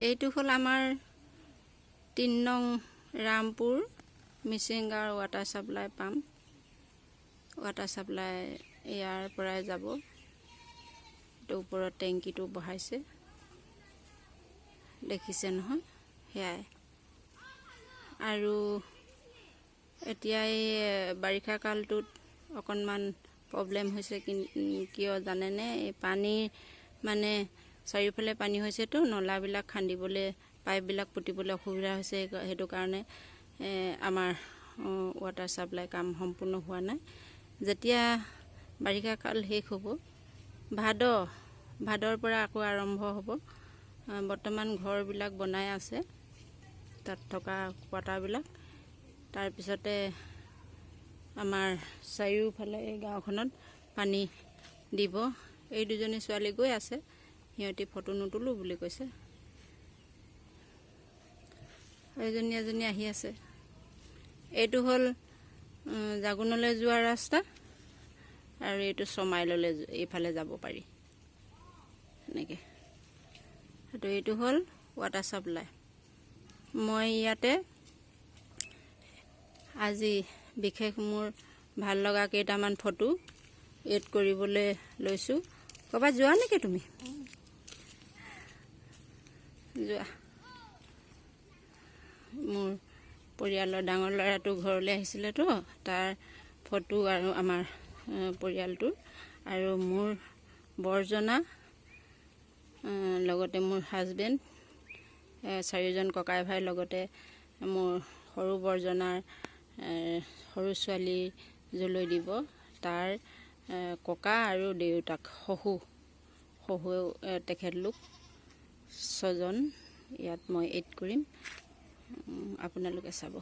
এইটো হ'ল আমাৰ ৩ নং ৰামপুৰ মিচিংগাঁৱৰ water supply pump. Water supply ইয়াৰ পৰাই যাব। এইটো ওপৰত টেংকিটো বহাইছে, দেখিছে নহয়, সেয়াই। আৰু এতিয়া এই বাৰিষা কালটোত অকণমান প্ৰব্লেম হৈছে, কিয় জানেনে? এই পানীৰ মানে চাৰিওফালে পানী হৈছেতো, নলাবিলাক খান্দিবলৈ, পাইপবিলাক পুতিবলৈ অসুবিধা হৈছে। সেইটো কাৰণে আমাৰ ৱাটাৰ সাপ্লাই কাম সম্পূৰ্ণ হোৱা নাই। যেতিয়া বাৰিষা কাল শেষ হ'ব, ভাদৰ পৰা আকৌ আৰম্ভ হ'ব। বৰ্তমান ঘৰবিলাক বনাই আছে, তাত থকা কোৱাটাৰবিলাক। তাৰপিছতে আমাৰ চাৰিওফালে এই গাঁওখনত পানী দিব। এই দুজনী ছোৱালী গৈ আছে, সিহঁতি ফটো নুতুলোঁ বুলি কৈছে। এজনী আহি আছে। এইটো হ'ল জাগুনলৈ যোৱা ৰাস্তা, আৰু এইটো 6 মাইললৈ এইফালে যাব পাৰি এনেকৈ। এইটো হ'ল ৱাটাৰ সাপ্লাই। মই ইয়াতে আজি বিশেষ মোৰ ভাল লগা কেইটামান ফটো এড কৰিবলৈ লৈছোঁ। ক'ৰবাত যোৱা নেকি তুমি? যোৱা। মোৰ পৰিয়ালৰ ডাঙৰ ল'ৰাটো ঘৰলৈ আহিছিলেতো, তাৰ ফটো আৰু আমাৰ পৰিয়ালটোৰ, আৰু মোৰ বৰজনা, লগতে মোৰ হাজবেণ্ড, 4জন ককাই ভাইৰ লগতে মোৰ সৰু বৰজনাৰ সৰু ছোৱালী জলৈ দিব, তাৰ ককা আৰু দেউতাক, শহু তেখেতলোক 6জন ইয়াত মই এড কৰিম, আপোনালোকে চাব।